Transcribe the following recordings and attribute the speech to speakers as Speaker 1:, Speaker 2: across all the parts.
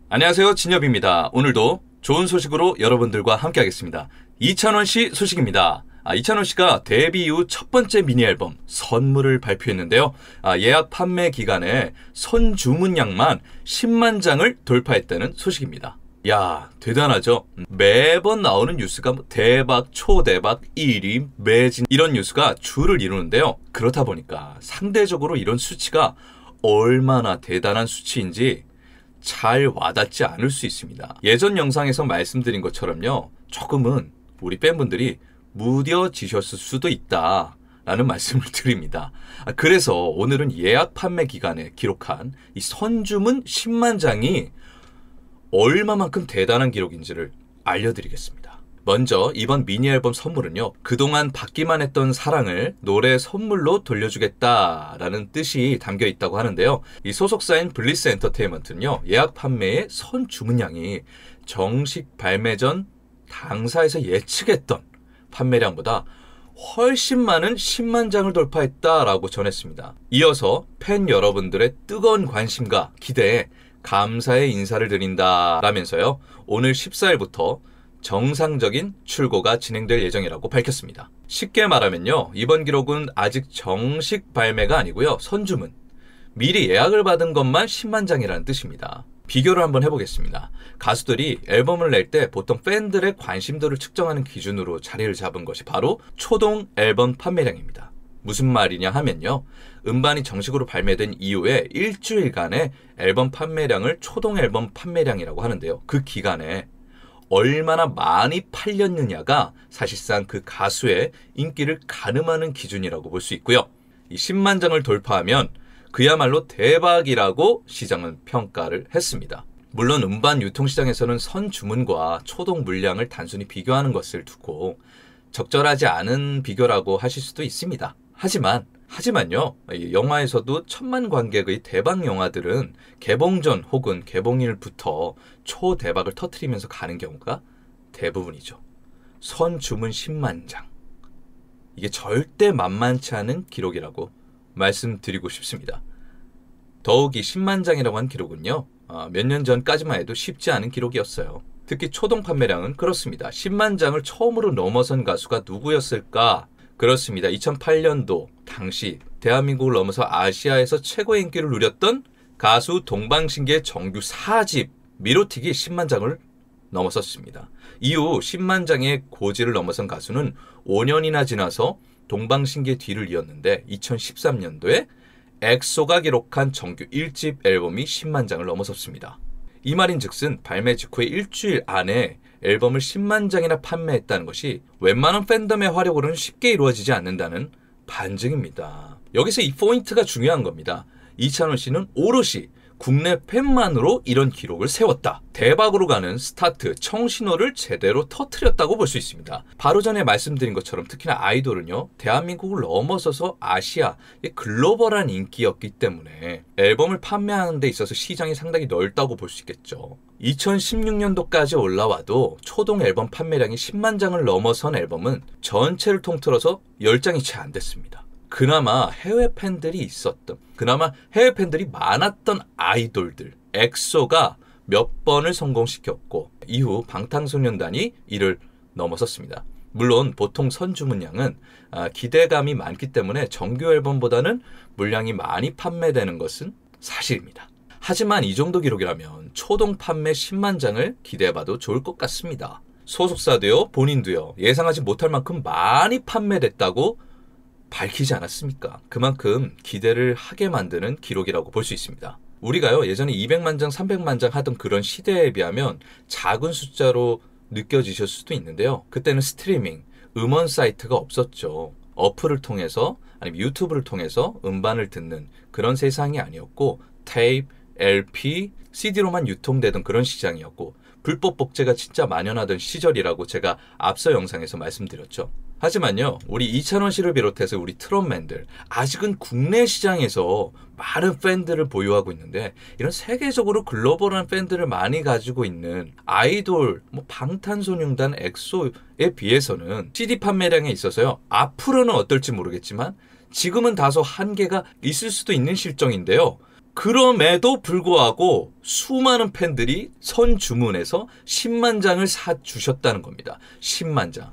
Speaker 1: 안녕하세요, 진엽입니다. 오늘도 좋은 소식으로 여러분들과 함께 하겠습니다. 이찬원 씨 소식입니다. 이찬원 씨가 데뷔 이후 첫 번째 미니 앨범 선물을 발표했는데요. 예약 판매 기간에 선주문량만 10만 장을 돌파했다는 소식입니다. 야, 대단하죠? 매번 나오는 뉴스가 대박, 초대박, 1위, 매진 이런 뉴스가 줄을 이루는데요. 그렇다 보니까 상대적으로 이런 수치가 얼마나 대단한 수치인지 잘 와닿지 않을 수 있습니다. 예전 영상에서 말씀드린 것처럼요. 조금은 우리 팬분들이 무뎌지셨을 수도 있다라는 말씀을 드립니다. 그래서 오늘은 예약 판매 기간에 기록한 이 선주문 10만 장이 얼마만큼 대단한 기록인지를 알려드리겠습니다. 먼저 이번 미니 앨범 선물은요. 그동안 받기만 했던 사랑을 노래 선물로 돌려주겠다라는 뜻이 담겨 있다고 하는데요. 이 소속사인 블리스 엔터테인먼트는요. 예약 판매의 선주문량이 정식 발매 전 당사에서 예측했던 판매량보다 훨씬 많은 10만 장을 돌파했다라고 전했습니다. 이어서 팬 여러분들의 뜨거운 관심과 기대에 감사의 인사를 드린다라면서요. 오늘 14일부터 정상적인 출고가 진행될 예정이라고 밝혔습니다. 쉽게 말하면요. 이번 기록은 아직 정식 발매가 아니고요. 선주문, 미리 예약을 받은 것만 10만 장이라는 뜻입니다. 비교를 한번 해보겠습니다. 가수들이 앨범을 낼 때 보통 팬들의 관심도를 측정하는 기준으로 자리를 잡은 것이 바로 초동 앨범 판매량입니다. 무슨 말이냐 하면요. 음반이 정식으로 발매된 이후에 일주일간의 앨범 판매량을 초동 앨범 판매량이라고 하는데요. 그 기간에 얼마나 많이 팔렸느냐가 사실상 그 가수의 인기를 가늠하는 기준이라고 볼 수 있고요. 이 10만 장을 돌파하면 그야말로 대박이라고 시장은 평가를 했습니다. 물론 음반 유통시장에서는 선주문과 초동 물량을 단순히 비교하는 것을 두고 적절하지 않은 비교라고 하실 수도 있습니다. 하지만요, 영화에서도 천만 관객의 대박 영화들은 개봉 전 혹은 개봉일부터 초대박을 터뜨리면서 가는 경우가 대부분이죠. 선주문 10만 장. 이게 절대 만만치 않은 기록이라고 말씀드리고 싶습니다. 더욱이 10만 장이라고 한 기록은요, 몇 년 전까지만 해도 쉽지 않은 기록이었어요. 특히 초동 판매량은 그렇습니다. 10만 장을 처음으로 넘어선 가수가 누구였을까? 그렇습니다. 2008년도 당시 대한민국을 넘어서 아시아에서 최고의 인기를 누렸던 가수 동방신기의 정규 4집 미로틱이 10만 장을 넘어섰습니다. 이후 10만 장의 고지를 넘어선 가수는 5년이나 지나서 동방신기의 뒤를 이었는데 2013년도에 엑소가 기록한 정규 1집 앨범이 10만 장을 넘어섰습니다. 이 말인즉슨 발매 직후에 일주일 안에 앨범을 10만 장이나 판매했다는 것이 웬만한 팬덤의 화력으로는 쉽게 이루어지지 않는다는 반증입니다. 여기서 이 포인트가 중요한 겁니다. 이찬원 씨는 오롯이 국내 팬만으로 이런 기록을 세웠다. 대박으로 가는 스타트, 청신호를 제대로 터뜨렸다고 볼 수 있습니다. 바로 전에 말씀드린 것처럼 특히나 아이돌은요. 대한민국을 넘어서서 아시아의 글로벌한 인기였기 때문에 앨범을 판매하는 데 있어서 시장이 상당히 넓다고 볼 수 있겠죠. 2016년도까지 올라와도 초동 앨범 판매량이 10만 장을 넘어선 앨범은 전체를 통틀어서 10장이 채 안 됐습니다. 그나마 해외 팬들이 많았던 아이돌들, 엑소가 몇 번을 성공시켰고 이후 방탄소년단이 이를 넘어섰습니다. 물론 보통 선주문량은 기대감이 많기 때문에 정규 앨범보다는 물량이 많이 판매되는 것은 사실입니다. 하지만 이 정도 기록이라면 초동 판매 10만 장을 기대해봐도 좋을 것 같습니다. 소속사도요, 본인도요, 예상하지 못할 만큼 많이 판매됐다고 밝히지 않았습니까? 그만큼 기대를 하게 만드는 기록이라고 볼 수 있습니다. 우리가요, 예전에 200만 장, 300만 장 하던 그런 시대에 비하면 작은 숫자로 느껴지실 수도 있는데요. 그때는 스트리밍, 음원 사이트가 없었죠. 어플을 통해서 아니면 유튜브를 통해서 음반을 듣는 그런 세상이 아니었고 테이프, LP, CD로만 유통되던 그런 시장이었고 불법 복제가 진짜 만연하던 시절이라고 제가 앞서 영상에서 말씀드렸죠. 하지만요, 우리 이찬원 씨를 비롯해서 우리 트롯맨들 아직은 국내 시장에서 많은 팬들을 보유하고 있는데 이런 세계적으로 글로벌한 팬들을 많이 가지고 있는 아이돌, 방탄소년단, 엑소에 비해서는 CD 판매량에 있어서요, 앞으로는 어떨지 모르겠지만 지금은 다소 한계가 있을 수도 있는 실정인데요. 그럼에도 불구하고 수많은 팬들이 선주문해서 10만 장을 사주셨다는 겁니다. 10만 장.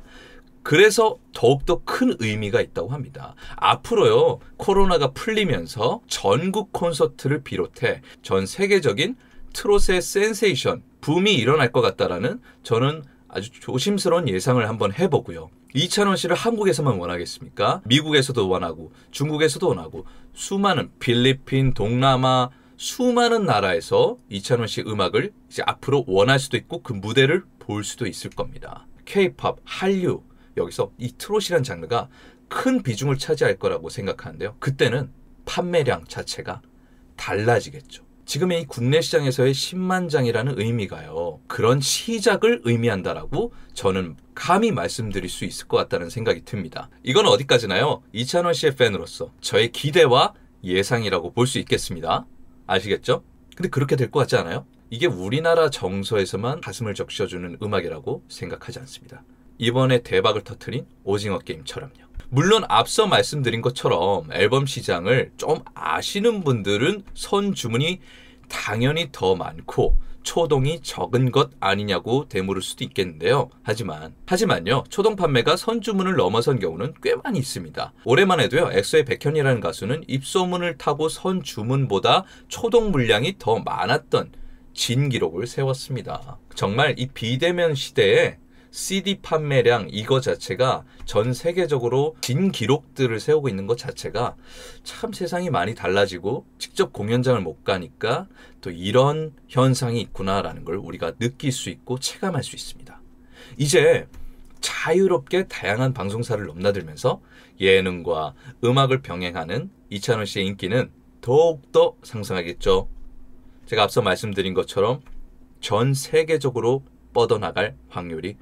Speaker 1: 그래서 더욱더 큰 의미가 있다고 합니다. 앞으로요, 코로나가 풀리면서 전국 콘서트를 비롯해 전 세계적인 트롯의 센세이션, 붐이 일어날 것 같다라는 저는 아주 조심스러운 예상을 한번 해보고요. 이찬원 씨를 한국에서만 원하겠습니까? 미국에서도 원하고 중국에서도 원하고 수많은 필리핀, 동남아 수많은 나라에서 이찬원 씨 음악을 이제 앞으로 원할 수도 있고 그 무대를 볼 수도 있을 겁니다. K-팝, 한류 여기서 이 트롯이란 장르가 큰 비중을 차지할 거라고 생각하는데요. 그때는 판매량 자체가 달라지겠죠. 지금의 이 국내 시장에서의 10만 장이라는 의미가요. 그런 시작을 의미한다라고 저는 감히 말씀드릴 수 있을 것 같다는 생각이 듭니다. 이건 어디까지나요? 이찬원 씨의 팬으로서 저의 기대와 예상이라고 볼 수 있겠습니다. 아시겠죠? 근데 그렇게 될 것 같지 않아요? 이게 우리나라 정서에서만 가슴을 적셔주는 음악이라고 생각하지 않습니다. 이번에 대박을 터뜨린 오징어 게임처럼요. 물론 앞서 말씀드린 것처럼 앨범 시장을 좀 아시는 분들은 선주문이 당연히 더 많고 초동이 적은 것 아니냐고 되물을 수도 있겠는데요. 하지만요, 초동 판매가 선주문을 넘어선 경우는 꽤 많이 있습니다. 올해만 해도요, 엑소의 백현이라는 가수는 입소문을 타고 선주문보다 초동 물량이 더 많았던 진기록을 세웠습니다. 정말 이 비대면 시대에 CD 판매량 이거 자체가 전 세계적으로 진기록들을 세우고 있는 것 자체가 참 세상이 많이 달라지고 직접 공연장을 못 가니까 또 이런 현상이 있구나라는 걸 우리가 느낄 수 있고 체감할 수 있습니다. 이제 자유롭게 다양한 방송사를 넘나들면서 예능과 음악을 병행하는 이찬원 씨의 인기는 더욱더 상승하겠죠. 제가 앞서 말씀드린 것처럼 전 세계적으로 뻗어나갈 확률이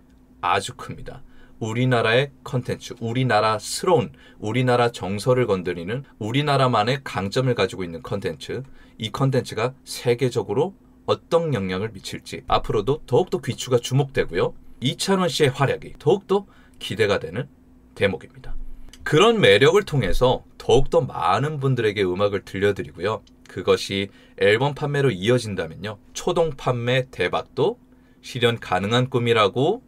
Speaker 1: 아주 큽니다. 우리나라의 컨텐츠, 우리나라스러운 우리나라 정서를 건드리는 우리나라만의 강점을 가지고 있는 컨텐츠, 이 컨텐츠가 세계적으로 어떤 영향을 미칠지 앞으로도 더욱더 귀추가 주목되고요. 이찬원 씨의 활약이 더욱더 기대가 되는 대목입니다. 그런 매력을 통해서 더욱더 많은 분들에게 음악을 들려드리고요. 그것이 앨범 판매로 이어진다면요. 초동 판매 대박도 실현 가능한 꿈이라고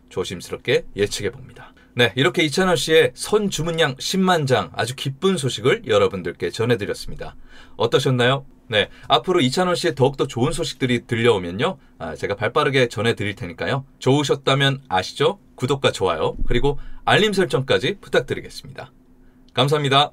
Speaker 1: 조심스럽게 예측해 봅니다. 네, 이렇게 이찬원 씨의 선주문량 10만 장 아주 기쁜 소식을 여러분들께 전해드렸습니다. 어떠셨나요? 네, 앞으로 이찬원 씨의 더욱더 좋은 소식들이 들려오면요, 제가 발빠르게 전해드릴 테니까요. 좋으셨다면 아시죠? 구독과 좋아요 그리고 알림 설정까지 부탁드리겠습니다. 감사합니다.